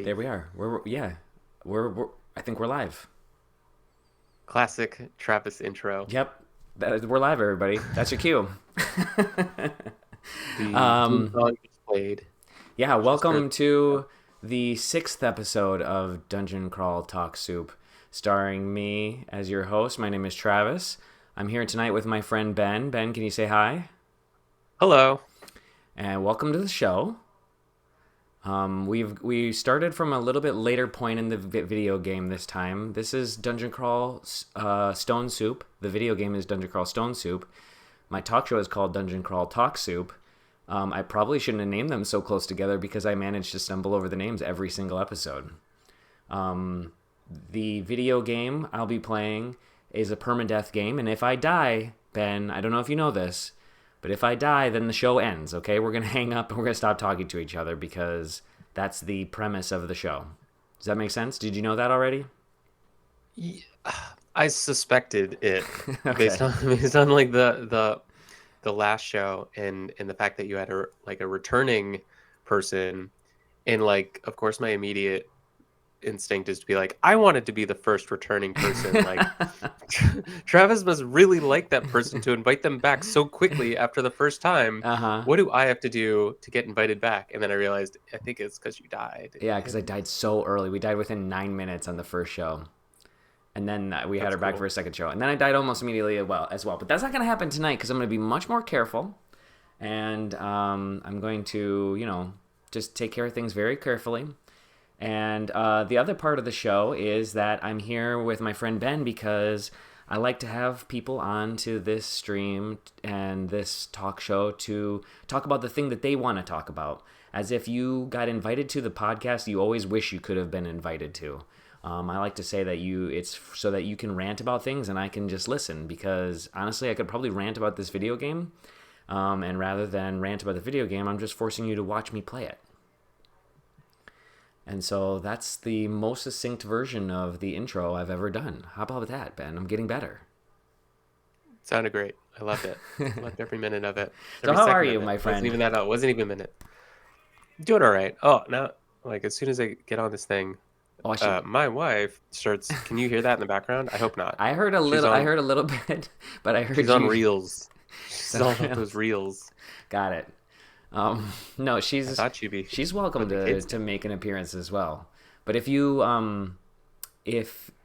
There we are. We're I think we're live. Classic Travis intro. Yep. We're live, everybody. That's your cue. The theme um, song just played. yeah, Just for welcome to the 6th episode of Dungeon Crawl Talk Soup, starring me as your host. My name is Travis. I'm here tonight with my friend Ben. Ben, can you say hi? Hello. And welcome to the show. We started from a little bit later point in the video game this time. This is Dungeon Crawl Stone Soup. The video game is Dungeon Crawl Stone Soup. My talk show is called Dungeon Crawl Talk Soup. I probably shouldn't have named them so close together because I managed to stumble over the names every single episode. The video game I'll be playing is a permadeath game, and if I die, Ben, I don't know if you know this, but if I die, then the show ends, okay? We're going to hang up and we're going to stop talking to each other because that's the premise of the show. Does that make sense? Did you know that already? Yeah, I suspected it Okay. based on like the last show and the fact that you had a returning person, and like of course my immediate instinct is to be like, I wanted to be the first returning person. Like Travis must really like that person to invite them back so quickly after the first time. Uh-huh. What do I have to do to get invited back? And then I realized I think it's because you died. Yeah, because I died so early. We died within 9 minutes on the first show. And then we had That's her back cool. for a second show. And then I died almost immediately as well. But that's not going to happen tonight because I'm going to be much more careful. And I'm going to, just take care of things very carefully. And the other part of the show is that I'm here with my friend Ben because I like to have people on to this stream and this talk show to talk about the thing that they want to talk about. As if you got invited to the podcast you always wish you could have been invited to. I like to say that it's so that you can rant about things and I can just listen because honestly I could probably rant about this video game. And rather than rant about the video game, I'm just forcing you to watch me play it. And so that's the most succinct version of the intro I've ever done. How about that, Ben? I'm getting better. Sounded great. I loved it. I loved every minute of it. So Every how are second you, of it. my It wasn't friend? even that. It wasn't even a minute. Doing all right. Oh, now, like as soon as I get on this thing, Oh, I should. my wife starts. Can you hear that in the background? I hope not. I heard a She's little. I on. heard a little bit, but I She's heard on you. reels. She's She's on all about reels. those reels. Got it. No, I thought she'd be she's welcome with the to kids. make an appearance as well. But if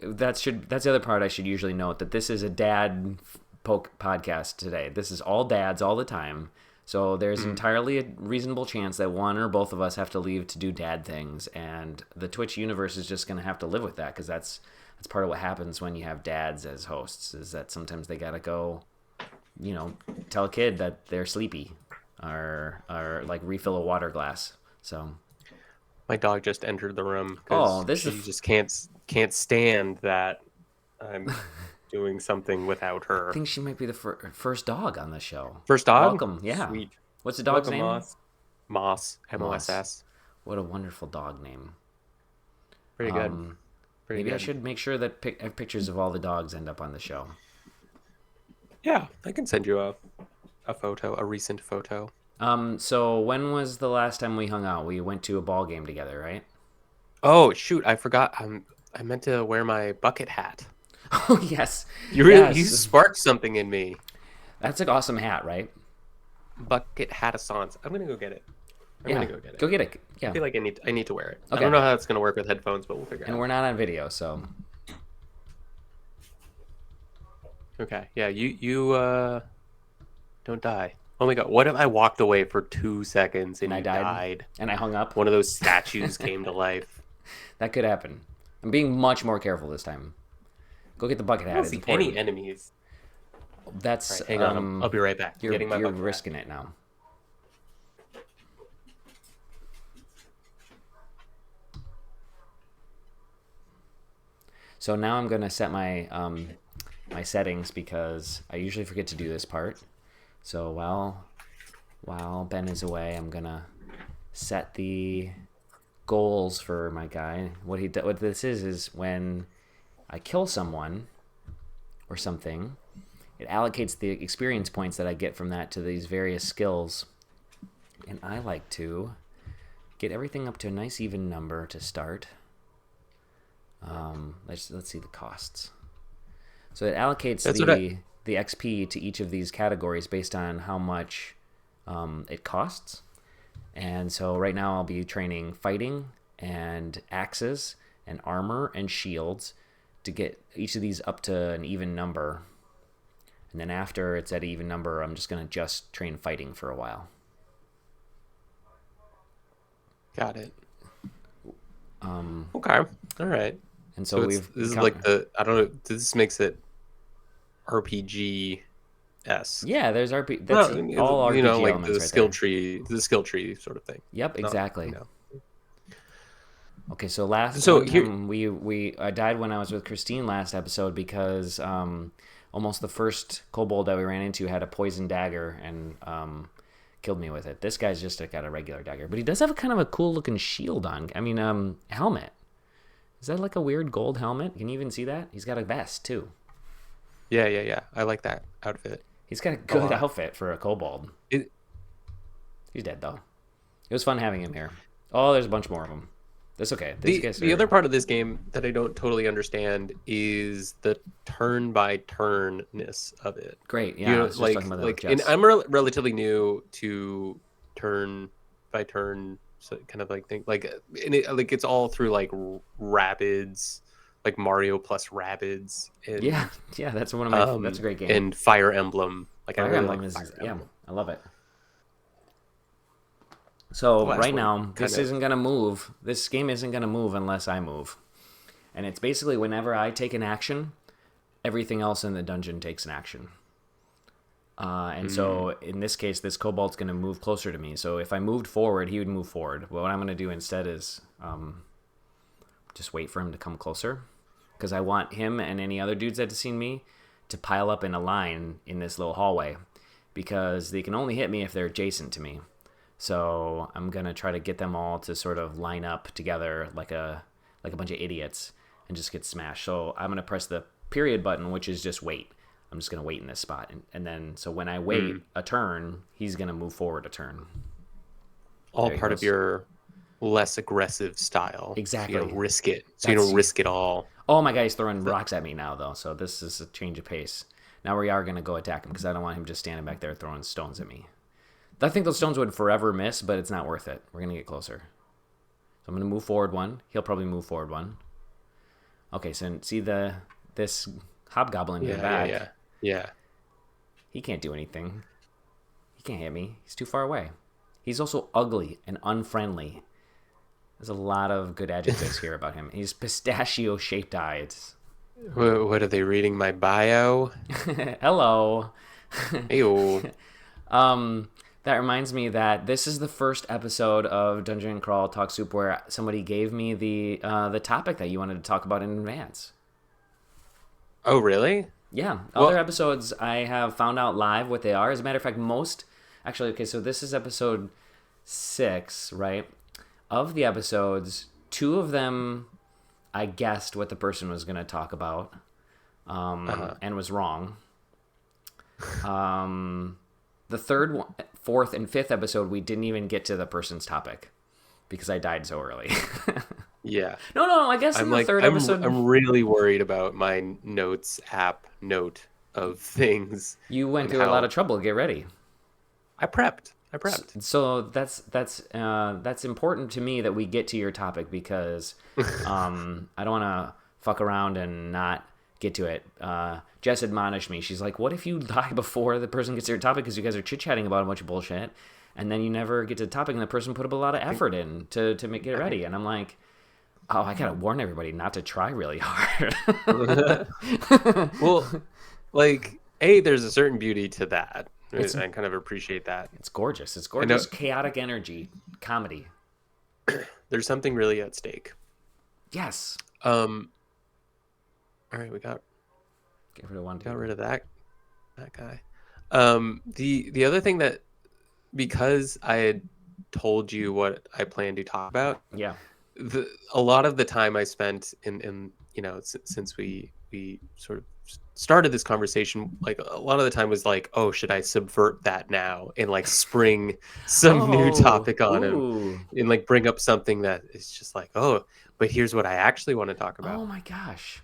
that's the other part I should usually note that this is a dad poke podcast today. This is all dads all the time. So there's entirely a reasonable chance that one or both of us have to leave to do dad things, and the Twitch universe is just going to have to live with that because that's part of what happens when you have dads as hosts. Is that sometimes they gotta go, tell a kid that they're sleepy, or like refill a water glass. So My dog just entered the room oh, because this she is just can't stand that I'm doing something without I her. think she might be the first dog on the show. First dog? Welcome, yeah. Sweet. What's the dog's Welcome, name? Moss. Moss. Moss. MOSS. What a wonderful dog name. Pretty good. Pretty Maybe I good. should make sure that pictures of all the dogs end up on the show. Yeah, I can send you a photo, a recent photo. So when was the last time we hung out? We went to a ball game together, right? Oh, shoot, I forgot. I meant to wear my bucket hat. Oh yes, You yes. sparked something in me. That's an awesome hat, right? Bucket hat assance. I'm gonna go get it. I'm Yeah, gonna go get it. go get it. Yeah, I feel like I need to wear it. I Okay. don't know how it's gonna work with headphones, but we'll figure it and out. we're not on video, so Okay. Yeah, you don't die. Oh my god, what if I walked away for 2 seconds and I you died. died? And I hung up. One of those statues came to life. That could happen. I'm being much more careful this time. Go get the bucket I hat. don't It's see important. any enemies. That's All right, hang on. I'll be right back. You're Getting my bucket hat. risking it now. So now I'm gonna set my my settings because I usually forget to do this part. So while Ben is away, I'm gonna set the goals for my guy. What this is when I kill someone or something, it allocates the experience points that I get from that to these various skills, and I like to get everything up to a nice even number to start. Let's see the costs. So it allocates the XP to each of these categories based on how much it costs. And so right now I'll be training fighting and axes and armor and shields to get each of these up to an even number. And then after it's at an even number, I'm just going to just train fighting for a while. Got it. Okay. All right. And so this is like I don't know, this makes it RPG-esque. Yeah, there's RP. That's all RPG like elements, the right skill there. tree, the skill tree sort of thing. Yep, exactly. Okay, so I died when I was with Christine last episode because almost the first kobold that we ran into had a poison dagger and killed me with it. This guy's just got a regular dagger, but he does have a kind of a cool looking shield on. I mean, helmet. Is that like a weird gold helmet? Can you even see that? He's got a vest too. Yeah. I like that outfit. He's got a good outfit for a kobold. He's dead though. It was fun having him here. Oh, there's a bunch more of them. That's okay. The other part of this game that I don't totally understand is the turn by turnness of it. Great, yeah. I'm relatively new to turn by turn, so kind of like thing. It's all through like Rabbids, like Mario plus Rabbids. And, yeah, that's one of my. That's a great game. And Fire Emblem. Fire Emblem. I love it. So right now, this isn't going to move. This game isn't going to move unless I move. And it's basically whenever I take an action, everything else in the dungeon takes an action. So in this case, this kobold's going to move closer to me. So if I moved forward, he would move forward. Well, what I'm going to do instead is just wait for him to come closer. Because I want him and any other dudes that have seen me to pile up in a line in this little hallway. Because they can only hit me if they're adjacent to me. So I'm going to try to get them all to sort of line up together like a bunch of idiots and just get smashed. So I'm going to press the period button, which is just wait. I'm just going to wait in this spot. And then, so when I wait a turn, he's going to move forward a turn. All part of your less aggressive style. Exactly. So you don't risk it. So you don't risk it all. Oh, my guy's throwing rocks at me now, though. So this is a change of pace. Now we are going to go attack him because I don't want him just standing back there throwing stones at me. I think those stones would forever miss, but it's not worth it. We're going to get closer. So I'm going to move forward one. He'll probably move forward one. Okay, so see this hobgoblin in the back? Yeah. He can't do anything. He can't hit me. He's too far away. He's also ugly and unfriendly. There's a lot of good adjectives here about him. He's pistachio-shaped eyes. What are they reading? My bio? Hello. Ew. That reminds me that this is the first episode of Dungeon Crawl Talk Soup where somebody gave me the topic that you wanted to talk about in advance. Oh, really? Yeah. Other episodes, I have found out live what they are. As a matter of fact, so this is episode 6, right? Of the episodes, 2 of them, I guessed what the person was going to talk about and was wrong. The 3rd, 4th, and 5th episode, we didn't even get to the person's topic because I died so early. Yeah. No. I guess in the 3rd episode, I'm really worried about my notes app note of things. You went through a lot of trouble to get ready. I prepped. So that's important to me that we get to your topic because I don't want to fuck around and not get to it. Jess admonished me. She's like, what if you die before the person gets to your topic because you guys are chit-chatting about a bunch of bullshit and then you never get to the topic and the person put up a lot of effort in to make it ready. And I'm like, oh, I gotta warn everybody not to try really hard. Well, there's a certain beauty to that. I kind of appreciate that. It's gorgeous. It's gorgeous. Chaotic energy comedy. There's something really at stake. Yes. All right, we got rid rid of that guy. The other thing that, because I had told you what I planned to talk about, yeah, a lot of the time I spent in since we sort of started this conversation, like a lot of the time was like, oh, should I subvert that now and like spring some new Oh, topic on him ooh. and like bring up something that is just like, oh, but here's what I actually want to talk about. Oh my gosh.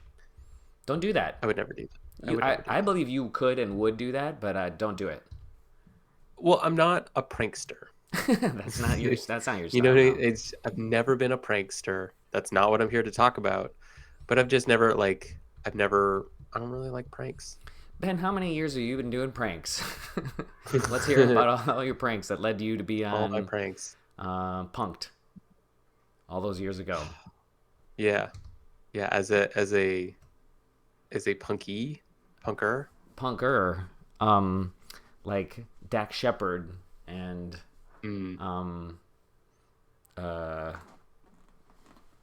Don't do that. I would never do that. I You would I, never do I that. believe you could and would do that, but don't do it. Well, I'm not a prankster. That's not your You know, style, no. I've never been a prankster. That's not what I'm here to talk about. But I've just never like I don't really like pranks. Ben, how many years have you been doing pranks? Let's hear about all your pranks that led you to be All my on pranks. Punked all those years ago. Yeah. Yeah, as a punker. Punker, like Dak Shepard and Mm. um, uh,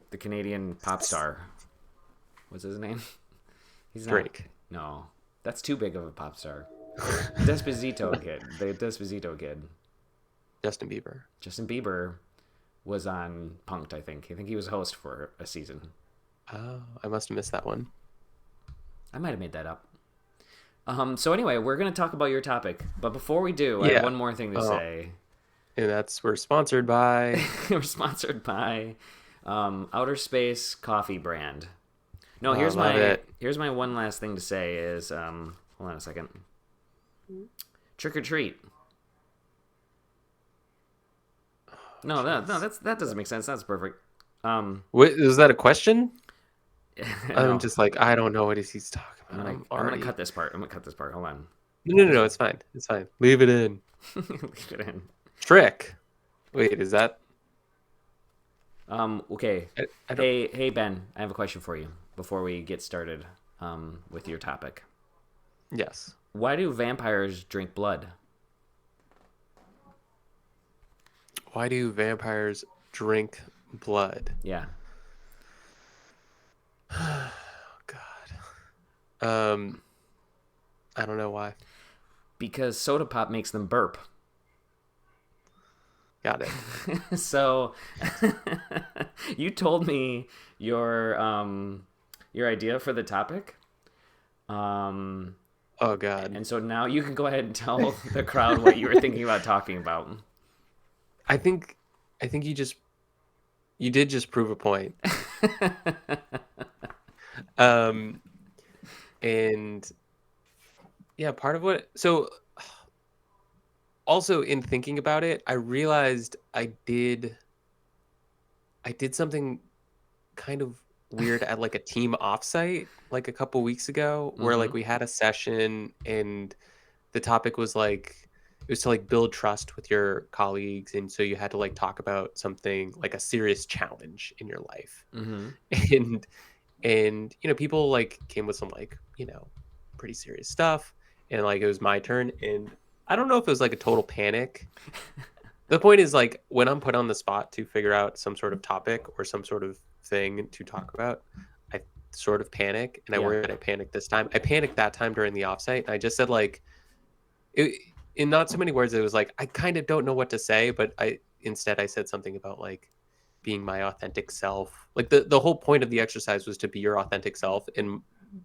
the Canadian pop star. What's his name? He's not. Drake. No, that's too big of a pop star. Despacito kid. The Despacito kid. Justin Bieber. Justin Bieber was on Punked, I think. I think he was host for a season. Oh, I must have missed that one. I might have made that up. So anyway, we're going to talk about your topic. But before we do, I Yeah. have one more thing to Oh. say. And we're sponsored by We're sponsored by Outer Space Coffee brand. No, here's love my it. here's my one last thing to say is hold on a second. Trick or treat. No, that doesn't make sense. That's perfect. Wait, is that a question? No, I'm just like, I don't know what he's talking about. I'm gonna cut this part. I'm gonna cut this part. Hold on. No, it's fine. It's fine. Leave it in. Leave it in. Trick. Wait, is that Okay. I don't Hey Ben, I have a question for you before we get started with your topic. Yes. Why do vampires drink blood? Why do vampires drink blood? Yeah. Oh God. I don't know why. Because soda pop makes them burp. Got it. So you told me your idea for the topic. Oh God. And so now you can go ahead and tell the crowd what you were thinking about talking about. I think you did just prove a point. And yeah, part of what also in thinking about it, I realized I did something kind of weird at like a team offsite like a couple weeks ago where like we had a session and the topic was like it was to like build trust with your colleagues, and so you had to like talk about something like a serious challenge in your life. Mm-hmm. And people like came with some like pretty serious stuff, and like it was my turn, and I don't know if it was like a total panic. The point is like when I'm put on the spot to figure out some sort of topic or some sort of thing to talk about, I sort of panic, and I Yeah. worry that I panicked this time. I panicked that time during the offsite, and I just said like in not so many words, it was like I kind of don't know what to say, but I said something about like being my authentic self. Like the whole point of the exercise was to be your authentic self, and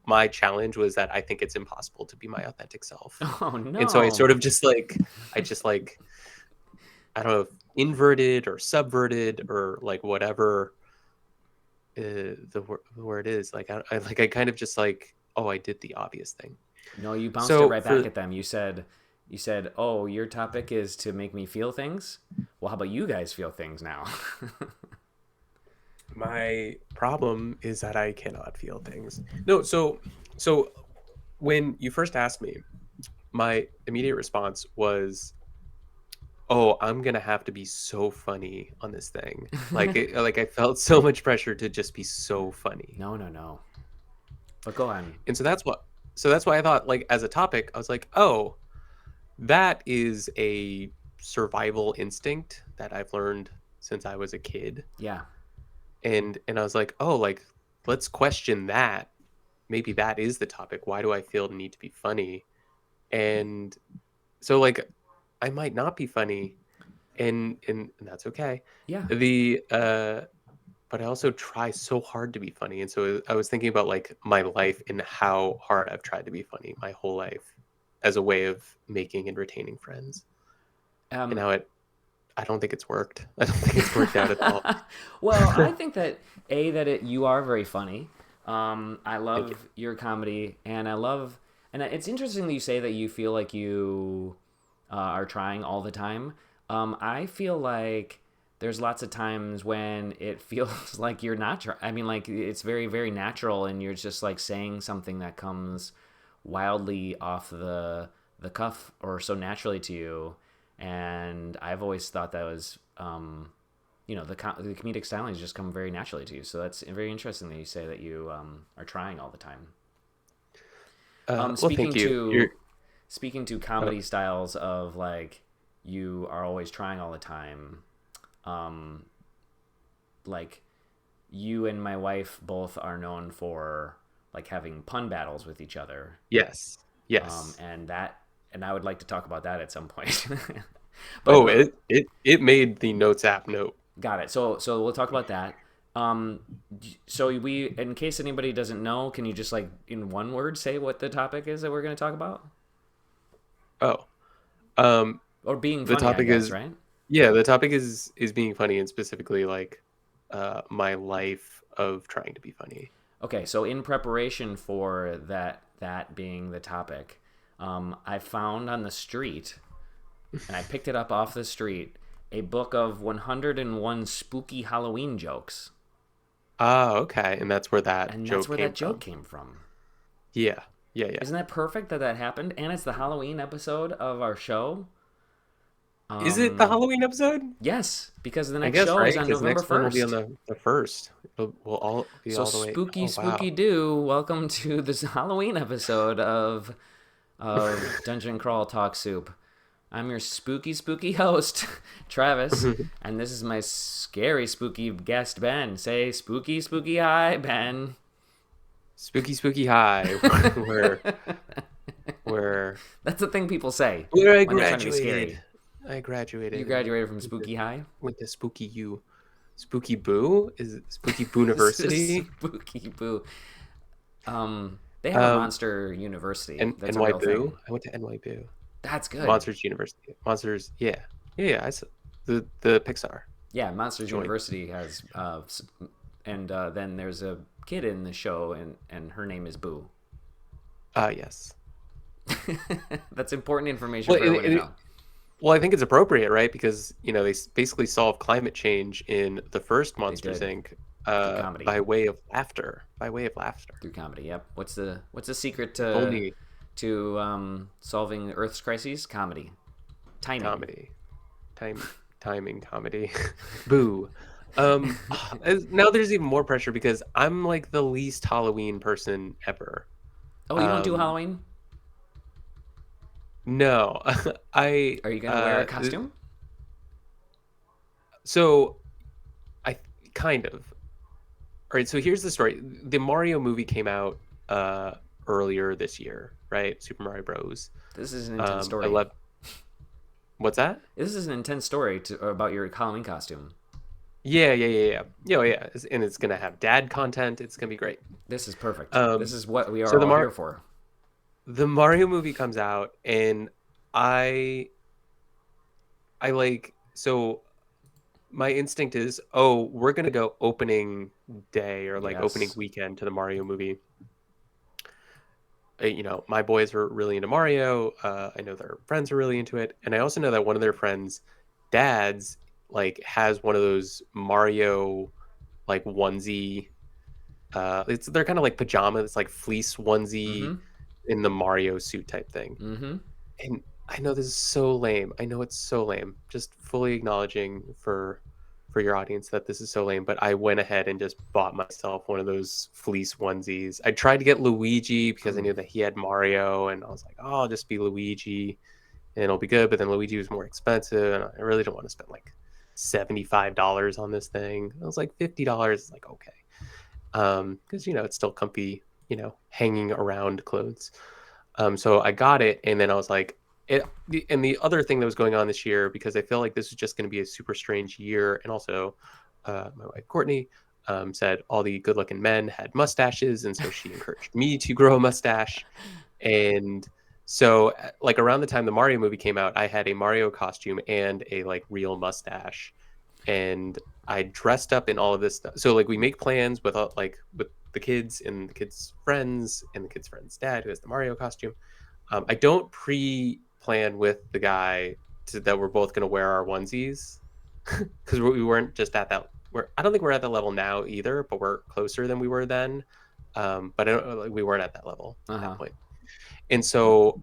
my challenge was that I think it's impossible to be my authentic self. Oh no. And so I sort of just like I don't know if inverted or subverted or like whatever the word is. Like I kind of just like, oh, I did the obvious thing. No, you bounced So it right back at them. You said, "Oh, your topic is to make me feel things. Well, how about you guys feel things now?" my problem is that I cannot feel things. No, so when you first asked me, my immediate response was, "Oh, I'm gonna have to be so funny on this thing." Like like I felt so much pressure to just be so funny. No. But go on. And so that's why I thought like as a topic, I was like, "Oh, that is a survival instinct that I've learned since I was a kid." Yeah. And I was like, "Oh, like let's question that. Maybe that is the topic. Why do I feel the need to be funny?" And so like I might not be funny, and that's okay. Yeah. The but I also try so hard to be funny. And so I was thinking about like my life and how hard I've tried to be funny my whole life as a way of making and retaining friends. And Um, how I don't think it's worked. I don't think it's worked out at all. well, I think that you are very funny. I Thank you. love your comedy, and I love, and it's interesting that you say that you feel like you are trying all the time. I feel like there's lots of times when it feels like you're not trying. I mean, like it's very, very natural, and you're just like saying something that comes wildly off the cuff or so naturally to you. And I've always thought that was, the comedic stylings just come very naturally to you. So that's very interesting that you say that you are trying all the time. Um, Well, speaking thank you. You're to speaking to uh, comedy styles of like you are always trying all the time. Um, like you and my wife both are known for like having pun battles with each other, yes, yes. and I would like to talk about that at some point. but Oh, it made the Notes app note. got it. So we'll talk about that. Um, so we, in case anybody doesn't know, can you just like in one word say what the topic is that we're going to talk about, Oh, um, or being the funny, I topic guess, is right? yeah, the topic is being funny and specifically like my life of trying to be funny. Okay. So in preparation for that being the topic, I found on the street, and I picked it up off the street, a book of 101 spooky Halloween jokes, Ah, okay, and that's where that and that's joke where came that joke from. came from. Yeah, yeah, yeah. Isn't that perfect that that happened? And it's the Halloween episode of our show. Is it the Um, Halloween episode? yes, because the I next guess show right, is on because the November next one will be on 1st. the first. We'll all be So all the way. spooky, Oh wow. spooky do. Welcome to this Halloween episode of Dungeon Crawl Talk Soup. I'm your spooky, spooky host, Travis, and this is my scary, spooky guest, Ben. Say spooky, spooky hi, Ben. Spooky, spooky high, where where That's the thing people say where I when they're trying to be graduated. scary. I You graduated and graduated from Spooky High? went to Spooky U. Spooky Boo? Is it Spooky Boo University? Spooky Boo. They have a Um, Monster University. and That's a NY real thing. Boo. I went to NY Boo. That's good. Monsters University. Monsters. Yeah, yeah, yeah. The Pixar Yeah, Monsters joint. University has, and then there's a kid in the show, and her name is Boo. Yes. That's important information Well, for everyone to know. well, I think it's appropriate, right? Because they basically solve climate change in the first They Monsters did Inc. through comedy. By way of laughter. By way of laughter. Through comedy. Yep. What's the secret If only to solving Earth's crises? Comedy, timing. comedy, time, timing comedy. Boo. Um, Now there's even more pressure because I'm like the least Halloween person ever. Oh, you don't do Um, Halloween? no, I Are you gonna wear a costume? so I kind of. All right, so here's the story. The Mario movie came out earlier this year, right? Super Mario Bros. This is an intense I story. love. What's that? This is an intense story about your Halloween costume. Yeah, yeah, yeah, yeah. Yeah, oh, yeah. And it's gonna have dad content. It's gonna be great. This is perfect. This Um, is what we so are all here for. the Mario movie comes out, and I I like so my instinct is, oh, we're gonna go opening day or like opening Yes. weekend to the Mario movie. My boys are really into Mario. I know their friends are really into it, and I also know that one of their friends' dads like has one of those Mario like onesie. They're kind of like pajama. It's like fleece onesie Mm-hmm. in the Mario suit type thing. Mm-hmm. And I know this is so lame. I know it's so lame. Just fully acknowledging for your audience that this is so lame, but I went ahead and just bought myself one of those fleece onesies. I tried to get Luigi because I Ooh. knew that he had Mario, and I was like, "Oh, I'll just be Luigi and it'll be good." But then Luigi was more expensive, and I really don't want to spend like $75 on this thing. I was like $50. Like, okay. Because it's still comfy, hanging around clothes. So I got it, and then I was like, and the other thing that was going on this year, because I feel like this is just going to be a super strange year, and also my wife Courtney, said all the good-looking men had mustaches, and so she encouraged me to grow a mustache. And so, like around the time the Mario movie came out, I had a Mario costume and a like real mustache, and I dressed up in all of this stuff. So like we make plans with like with the kids and the kids' friends and the kids' friends' dad who has the Mario costume. I don't pre-plan with the guy that we're both going to wear our onesies because we weren't just at that. I don't think we're at that level now either, but we're closer than we were then. But I don't, like, we weren't at that level at that Uh-huh. point. And so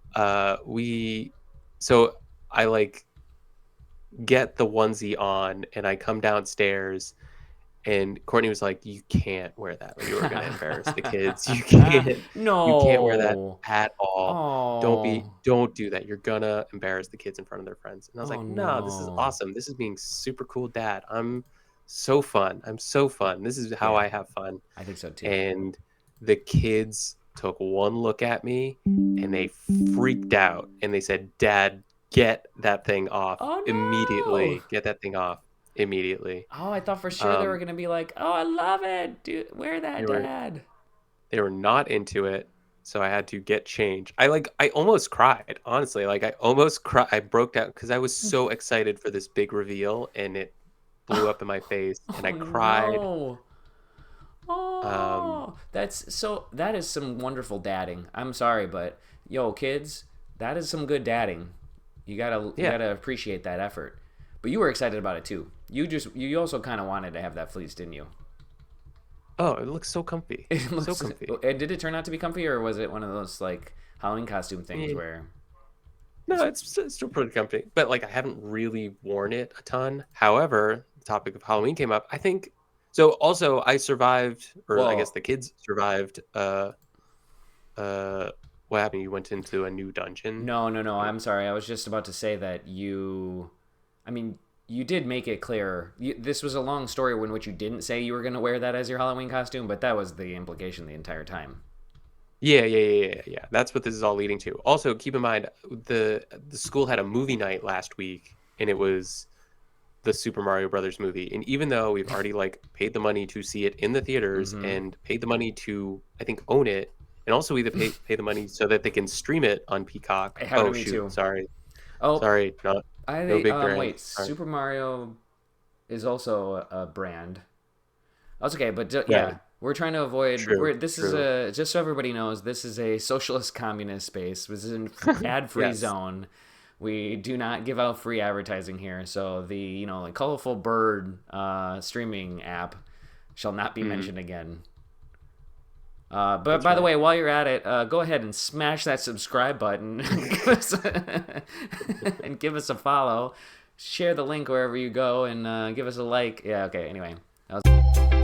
so I like get the onesie on and I come downstairs and Courtney was like, "You can't wear that. You are going to embarrass the kids. You can't wear that No. at all. Oh. Don't do that. You're gonna embarrass the kids in front of their friends." And I was Oh like, "No, this is no. awesome. This is being super cool dad. I'm so fun. I'm so fun. This is how Yeah, I have fun." I think so too. And the kids took one look at me and they freaked out and they said, "Dad, get that thing off Oh no. immediately. Get that thing off immediately." Oh, I thought for sure they were Um, gonna be like, "Oh, I love it, dude. Wear that, they were Dad." they were not into it, so I had to get change. I almost cried, honestly. Like I almost cried. I broke down because I was so excited for this big reveal and it blew up in my face and I Oh cried. no. Um, Oh, that is some wonderful dadding. I'm sorry, but yo, kids, that is some good dadding. You yeah. gotta appreciate that effort. But you were excited about it too. You also kind of wanted to have that fleece, didn't you? Oh, it looks so comfy. It So looks. comfy. Did it turn out to be comfy, or was it one of those like Halloween costume things Eh, where? No, it's still pretty comfy, but like I haven't really worn it a ton. However, the topic of Halloween came up. I think so. Also, I survived, or I guess Well, the kids survived. Uh, what happened? You went into a new dungeon. no, no, no. Or, I'm sorry. I was just about to say that I mean, you did make it clear. This was a long story in which you didn't say you were going to wear that as your Halloween costume, but that was the implication the entire time. yeah. That's what this is all leading to. Also, keep in mind the school had a movie night last week, and it was the Super Mario Brothers movie. And even though we've already like paid the money to see it in the theaters Mm-hmm. and paid the money to I think own it, and also we pay the money so that they can stream it on Peacock. It happened to Oh me shoot, too. sorry, Oh, not no I big brand. wait. Sorry. Super Mario is also a brand. That's okay, but Right. yeah, we're trying to avoid. True. We're this is True. a just so everybody knows. This is a socialist communist space. This is an ad-free Yes. zone. We do not give out free advertising here. So the like colorful bird streaming app shall not be Mhm. mentioned again. But That's by the right. way, while you're at it, go ahead and smash that subscribe button and give us a follow. Share the link wherever you go and give us a like. Yeah, okay. Anyway, that was